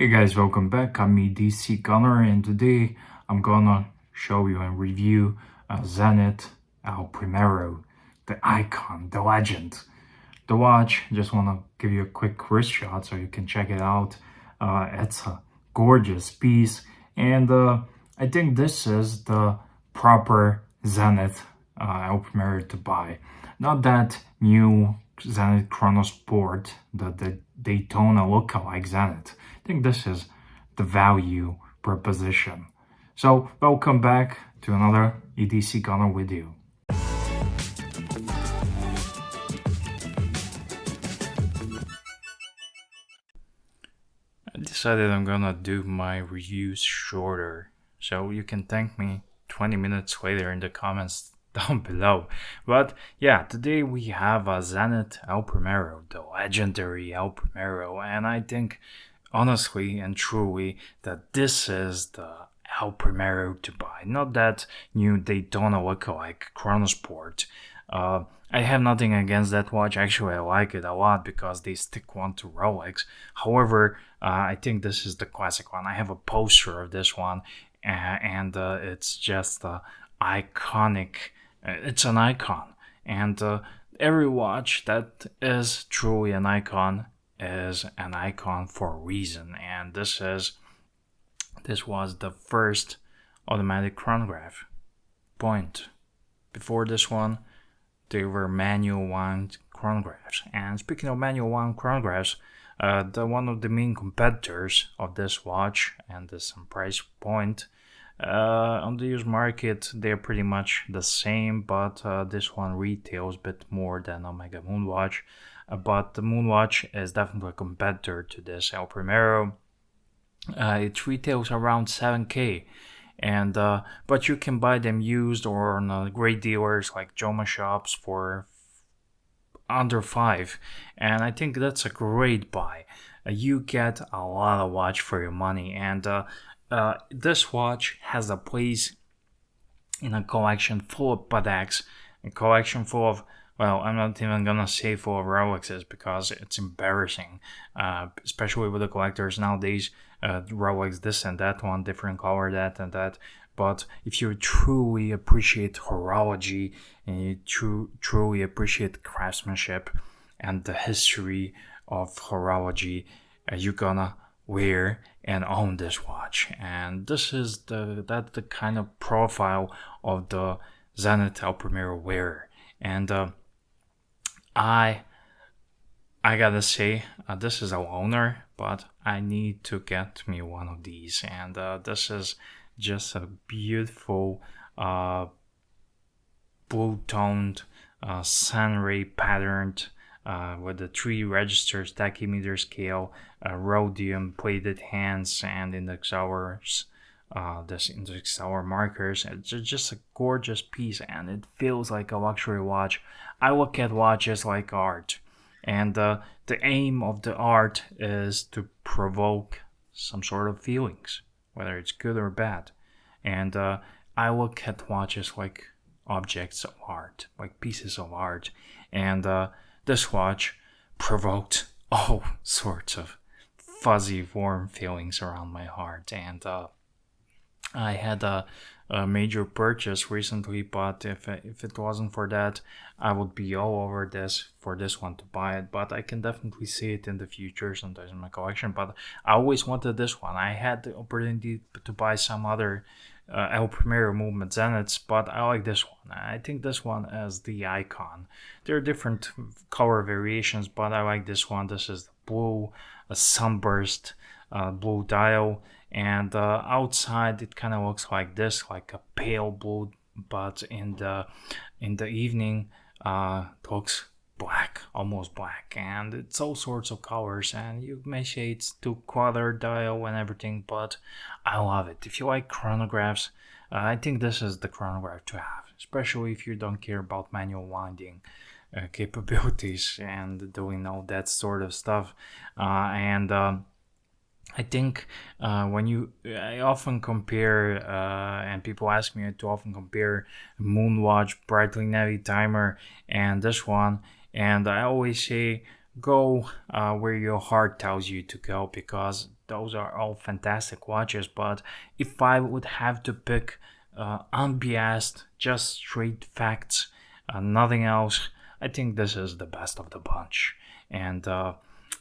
Hey guys, welcome back. I'm DC Gunner, and today I'm gonna show you and review Zenith Primero, the icon, the legend. The watch, just wanna give you a quick wrist shot so you can check it out. It's a gorgeous piece, and I think this is the proper Zenith Primero to buy. Not that new Zenith Chronosport, the Daytona lookalike Zenith. I think this is the value proposition. So welcome back to another EDC Gunner video. I decided I'm gonna do my reviews shorter, so you can thank me 20 minutes later in the comments down below. But yeah, today we have a Zenith El Primero, the legendary El Primero, and I think honestly and truly that this is the El Primero to buy, not that new Daytona lookalike Chronosport. I have nothing against that watch. Actually, I like it a lot because they stick one to Rolex. However, I think this is the classic one. I have a poster of this one, and it's just iconic. It's an icon, and every watch that is truly an icon is an icon for a reason. And this was the first automatic chronograph. Point. Before this one, they were manual wound chronographs. And speaking of manual wound chronographs, one of the main competitors of this watch and this price point on the used market, they're pretty much the same, but this one retails a bit more than Omega Moonwatch. But the Moonwatch is definitely a competitor to this El Primero. It retails around 7K. And but you can buy them used or on great dealers like Joma shops for under 5, and I think that's a great buy. You get a lot of watch for your money, and this watch has a place in a collection full of Pateks, a collection full of, well, I'm not even gonna say full of Rolexes because it's embarrassing, especially with the collectors nowadays. Rolex this and that one, different color, that and that. But if you truly appreciate horology and you truly appreciate craftsmanship and the history of horology, you're gonna wear and own this watch. And this is the kind of profile of the Zenith El Primero wearer. And I gotta say, this is a loaner, but I need to get me one of these. And this is just a beautiful blue-toned sunray patterned with the 3 registers, tachymeter scale, rhodium plated hands, and index hours. This index hour markers. It's just a gorgeous piece, and it feels like a luxury watch. I look at watches like art, and the aim of the art is to provoke some sort of feelings, whether it's good or bad. And I look at watches like objects of art, like pieces of art. And this watch provoked all sorts of fuzzy, warm feelings around my heart. And I had a major purchase recently, but if it wasn't for that, I would be all over this for this one to buy it. But I can definitely see it in the future sometimes in my collection. But I always wanted this one. I had the opportunity to buy some other El Primero movement Zeniths, but I like this one. I think this one is the icon. There are different color variations, but I like this one. This is the blue, a sunburst blue dial. And outside it kind of looks like this, like a pale blue, but in the evening it looks black, almost black, and it's all sorts of colors. And you may say it's too quarter dial and everything, but I love it. If you like chronographs, I think this is the chronograph to have, especially if you don't care about manual winding capabilities and doing all that sort of stuff. I think I often compare, and people ask me to often compare Moonwatch, Breitling Navy Timer, and this one, and I always say go where your heart tells you to go, because those are all fantastic watches. But if I would have to pick unbiased, just straight facts, nothing else, I think this is the best of the bunch. And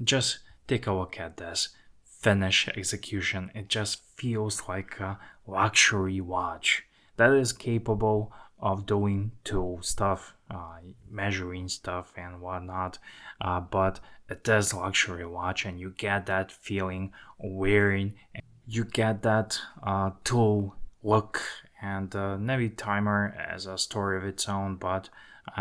just take a look at this finish execution. It just feels like a luxury watch that is capable of doing tool stuff, measuring stuff and whatnot, but it is luxury watch, and you get that feeling wearing. You get that tool look, and Navy timer as a story of its own, but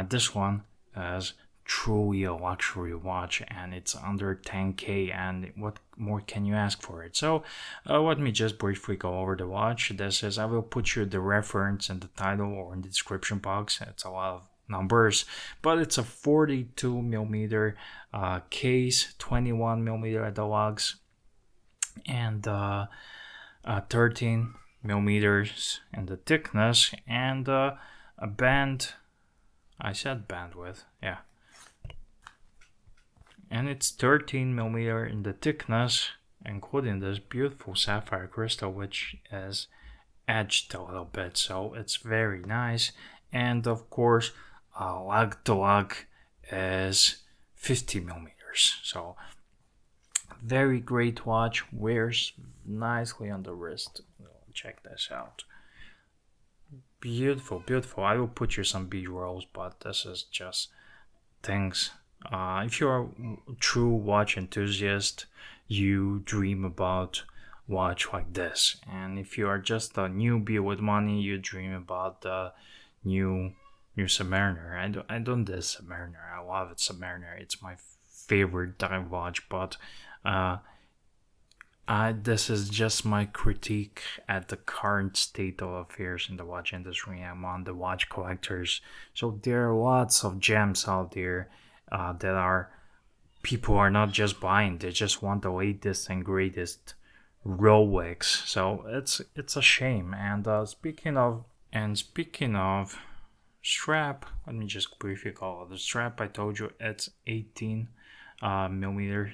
this one is truly a luxury watch, and it's under 10k, and what more can you ask for it? So let me just briefly go over the watch. This is, I will put you the reference in the title or in the description box. It's a lot of numbers, but it's a 42 millimeter case, 21 millimeter at the lugs, and 13 millimeters in the thickness, and a band, I said bandwidth, yeah, and it's 13 millimeter in the thickness, including this beautiful sapphire crystal, which is edged a little bit, so it's very nice. And of course, lug to lug is 50 millimeters, so very great watch, wears nicely on the wrist. Check this out, beautiful, beautiful. I will put you some B-rolls, but this is just things. If you're a true watch enthusiast, you dream about watch like this, and if you are just a newbie with money, you dream about the new Submariner. I don't diss Submariner, I love it. Submariner, it's my favorite dive watch, but this is just my critique at the current state of affairs in the watch industry. I'm on the watch collectors, so there are lots of gems out there that are people are not just buying; they just want the latest and greatest Rolex. So it's a shame. And speaking of strap, let me just briefly call it the strap. I told you it's 18 millimeter.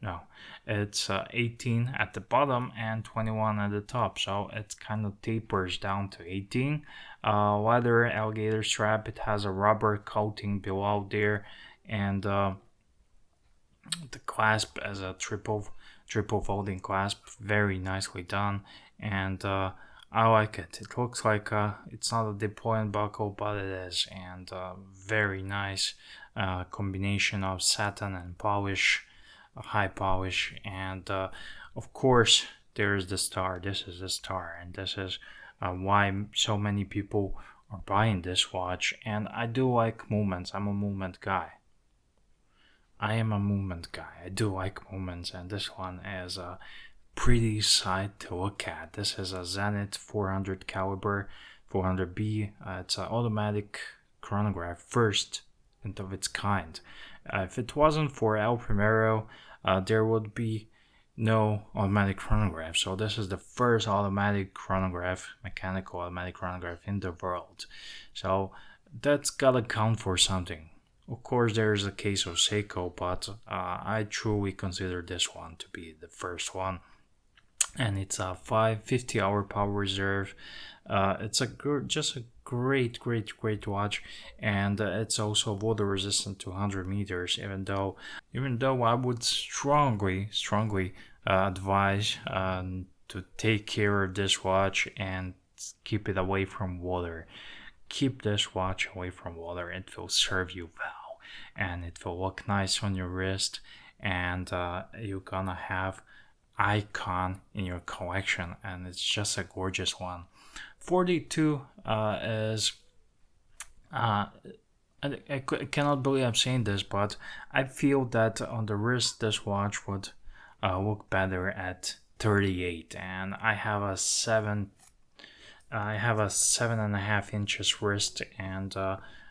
No, it's 18 at the bottom and 21 at the top, so it kind of tapers down to 18. Leather alligator strap. It has a rubber coating below there, and the clasp as a triple folding clasp, very nicely done, and I like it. It looks like it's not a deployment buckle, but it is, and very nice combination of satin and polish, high polish, and of course there's the star. This is the star, and this is why so many people are buying this watch. And I do like movements. I'm a movement guy. I do like movements, and this one is a pretty sight to look at. This is a Zenith 400 caliber, 400B. It's an automatic chronograph, first and of its kind. If it wasn't for El Primero, there would be no automatic chronograph. So this is the first automatic chronograph, mechanical automatic chronograph in the world. So that's gotta count for something. Of course, there's a case of Seiko, but I truly consider this one to be the first one. And it's a 50-hour power reserve. It's just a great watch, and it's also water resistant to 100 meters. Even though I would strongly advise to take care of this watch and keep it away from water. Keep this watch away from water. It will serve you well, and it will look nice on your wrist, and you're gonna have icon in your collection, and it's just a gorgeous one. 42 is I cannot believe I'm saying this, but I feel that on the wrist this watch would look better at 38, and I have a 7.5 inches wrist, and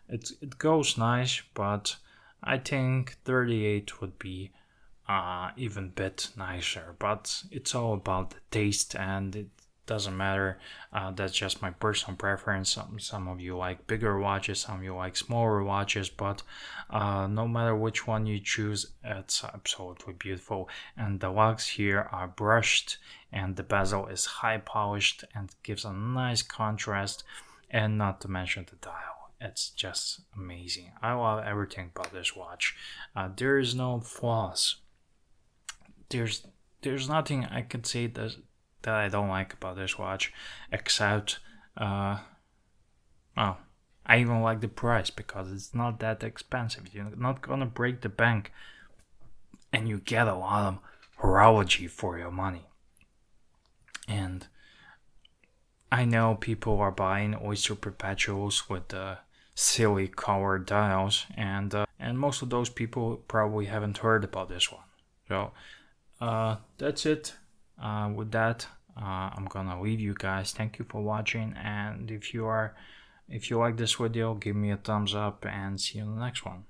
it goes nice, but I think 38 would be even bit nicer. But it's all about the taste, and doesn't matter. That's just my personal preference. Some of you like bigger watches, some of you like smaller watches, but no matter which one you choose, it's absolutely beautiful. And the lugs here are brushed, and the bezel is high polished and gives a nice contrast, and not to mention the dial. It's just amazing. I love everything about this watch. There is no flaws. There's nothing I could say that I don't like about this watch, except well, I even like the price because it's not that expensive. You're not gonna break the bank, and you get a lot of horology for your money. And I know people are buying Oyster Perpetuals with the silly colored dials, and most of those people probably haven't heard about this one. So that's it. With that, I'm gonna leave you guys. Thank you for watching, and if you like this video, give me a thumbs up, and see you in the next one.